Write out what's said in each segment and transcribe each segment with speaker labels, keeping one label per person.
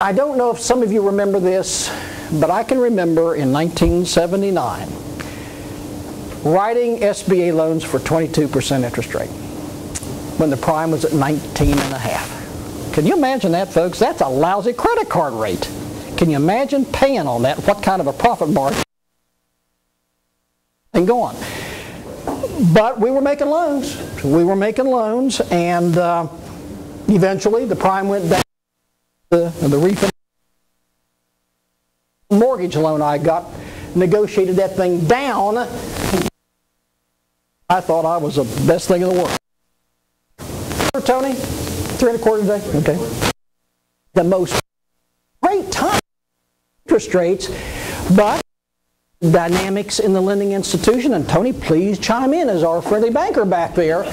Speaker 1: I don't know if some of you remember this, but I can remember in 1979 writing SBA loans for 22% interest rate when the prime was at 19.5. Can you imagine that, folks? That's a lousy credit card rate. Can you imagine paying on that? What kind of a profit margin? And go on. But we were making loans. We were making loans, and eventually the prime went down. The refinance mortgage loan I got, negotiated that thing down. I thought I was the best thing in the world. Tony, 3 1/4 today. Okay. The most great time interest rates, but dynamics in the lending institution, and Tony, please chime in as our friendly banker back there.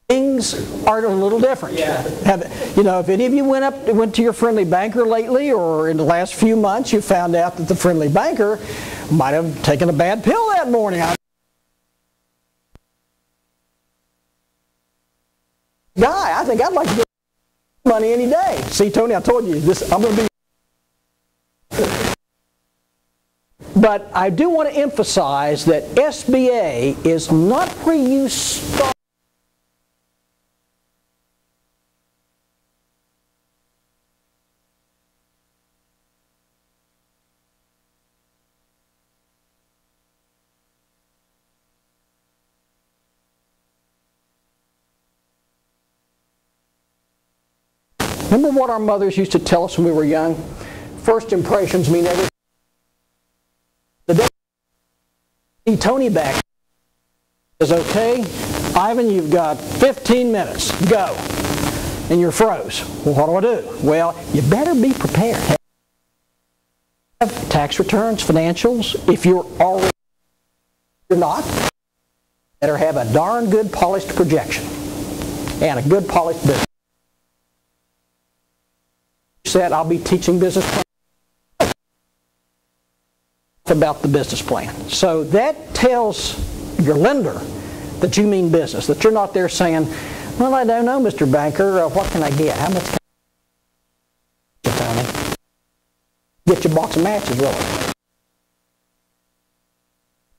Speaker 1: Things are a little different. Yeah. If any of you went to your friendly banker lately or in the last few months, you found out that the friendly banker might have taken a bad pill that morning. Guy, I think I'd like to get money any day. See, Tony, I told you this. I'm going to be. But I do want to emphasize that SBA is not where you start. Remember what our mothers used to tell us when we were young? First impressions mean everything. The day you see Tony back is, okay, Ivan, you've got 15 minutes. Go. And you're froze. Well, what do I do? Well, you better be prepared. Have tax returns, financials. If you're already not, better have a darn good polished projection and a good polished business. Said I'll be teaching business plan about the business plan. So that tells your lender that you mean business, that you're not there saying, well, I don't know, Mr. Banker, what can I get? How much can I get, Tony? Get you a box of matches, really.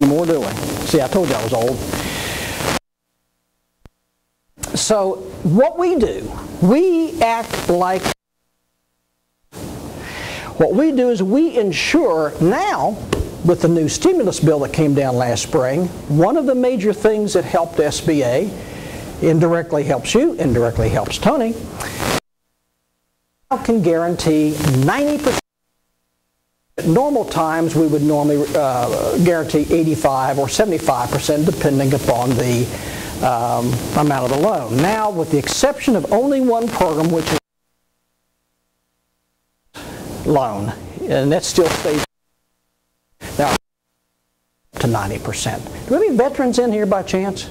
Speaker 1: More doing. See, I told you I was old. So what we do, we act like what we do is we ensure now, with the new stimulus bill that came down last spring, one of the major things that helped SBA, indirectly helps you, indirectly helps Tony, can guarantee 90%. At normal times, we would normally guarantee 85 or 75%, depending upon the amount of the loan. Now, with the exception of only one program, which is loan, and that still stays now to 90%. Do we have any veterans in here by chance?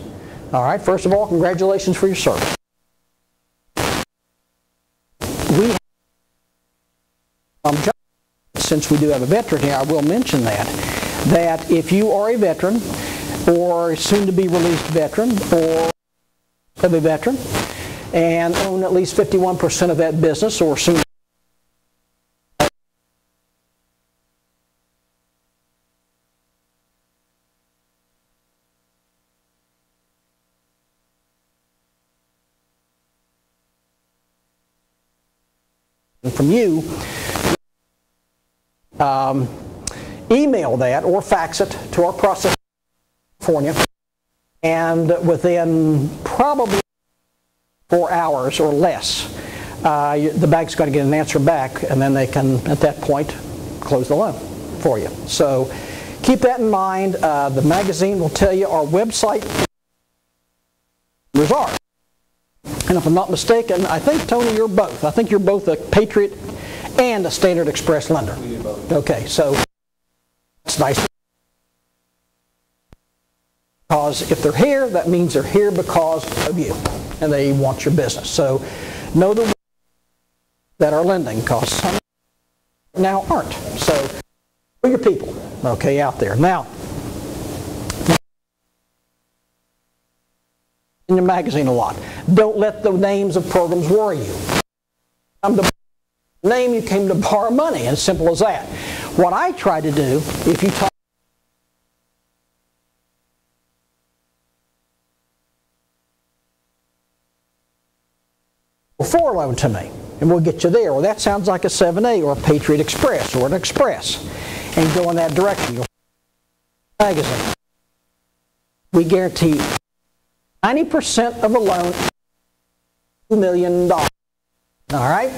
Speaker 1: All right, first of all, congratulations for your service. Since we do have a veteran here, I will mention that if you are a veteran or soon to be released veteran or a veteran and own at least 51% of that business or soon from you, email that or fax it to our process in California, and within probably 4 hours or less, the bank's going to get an answer back, and then they can, at that point, close the loan for you. So keep that in mind. The magazine will tell you our website is ours. And if I'm not mistaken, I think, Tony, you're both. I think you're both a Patriot and a Standard Express lender. We do both. Okay, so that's nice. Because if they're here, that means they're here because of you, and they want your business. So know the that are lending, because some now aren't. So know your people, okay, out there. Now, in your magazine a lot. Don't let the names of programs worry you. name you came to borrow money, as simple as that. What I try to do, if you talk for a loan to me, and we'll get you there. Well, that sounds like a 7A or a Patriot Express or an Express, and go in that direction. You'll magazine. We guarantee 90% of a loan, $2 million. All right?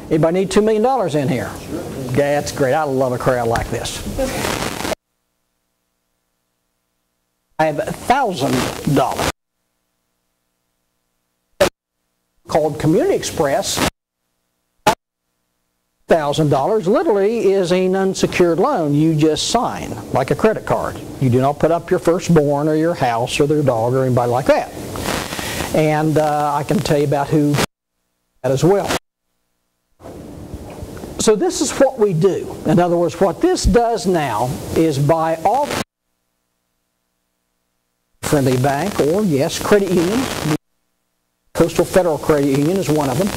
Speaker 1: Anybody need $2 million in here? Sure. That's great. I love a crowd like this. I have $1,000 called Community Express. $1,000 literally is an unsecured loan you just sign, like a credit card. You do not put up your firstborn or your house or their dog or anybody like that. And I can tell you about who that as well. So this is what we do. In other words, what this does now is buy all friendly bank or, yes, credit unions. Coastal Federal Credit Union is one of them.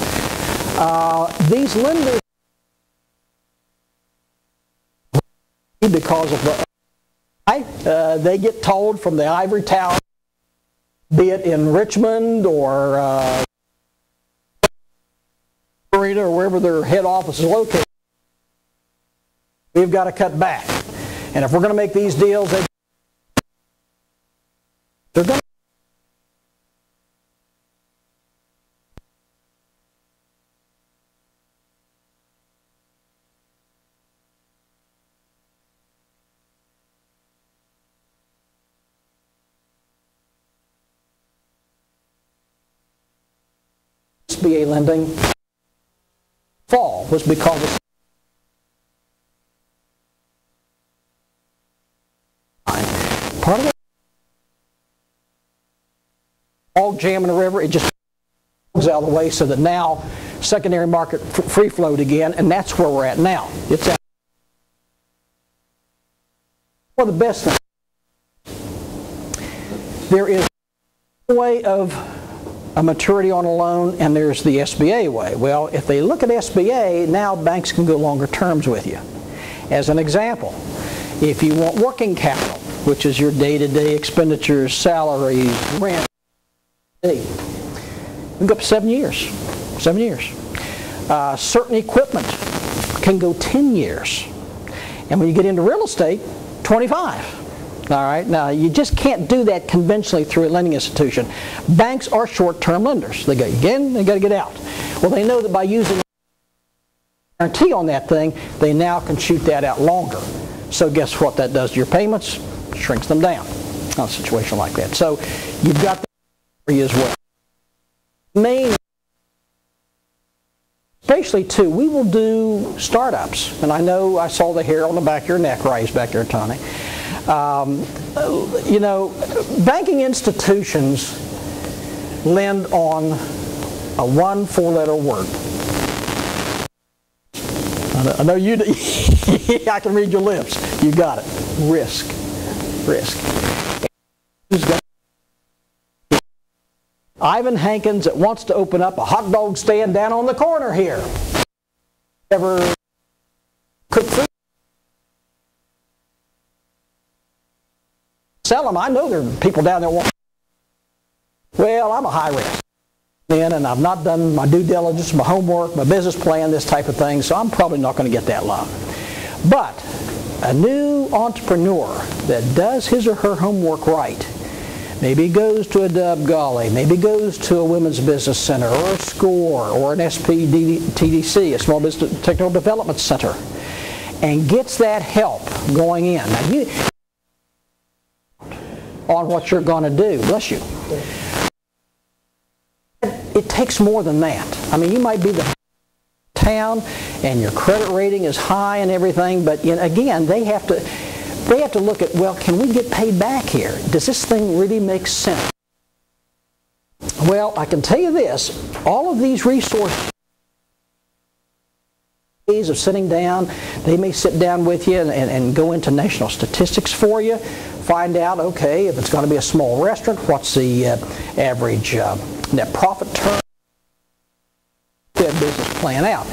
Speaker 1: These lenders, because of they get told from the ivory tower, be it in Richmond or or wherever their head office is located, we've got to cut back. And if we're going to make these deals, they're going to SBA lending fall was because of part of it all jam in the river. It just goes out of the way so that now secondary market free flowed again, and that's where we're at now. It's at one of the best things. There is a way of a maturity on a loan, and there's the SBA way. Well, if they look at SBA, now banks can go longer terms with you. As an example, if you want working capital, which is your day-to-day expenditures, salaries, rent, you can go up to 7 years. 7 years. Certain equipment can go 10 years. And when you get into real estate, 25. All right, now you just can't do that conventionally through a lending institution. Banks are short-term lenders. They go in, they got to get out. Well, they know that by using a guarantee on that thing, they now can shoot that out longer. So guess what that does to your payments? Shrinks them down. On a situation like that. So you've got that for you as well. Main, especially too, we will do startups, and I know I saw the hair on the back of your neck raised back there, Tony. You know, banking institutions lend on a 1 4-letter word. I know you do. I can read your lips. You got it. Risk. Risk. Ivan Hankins that wants to open up a hot dog stand down on the corner here. Ever cook food? Sell them. I know there are people down there want. Well, I'm a high risk man, and I've not done my due diligence, my homework, my business plan, this type of thing, so I'm probably not going to get that loan. But a new entrepreneur that does his or her homework right, maybe goes to a Dub Golly, maybe goes to a Women's Business Center or a SCORE or an SPTDC, a Small Business Technical Development Center, and gets that help going in. Now, you on what you're going to do. Bless you. It takes more than that. I mean, you might be the town and your credit rating is high and everything, but you know, again, they have to look at, well, can we get paid back here? Does this thing really make sense? Well, I can tell you this, all of these resources of sitting down, they may sit down with you and go into national statistics for you, find out, okay, if it's going to be a small restaurant, what's the average net profit term, that business plan out.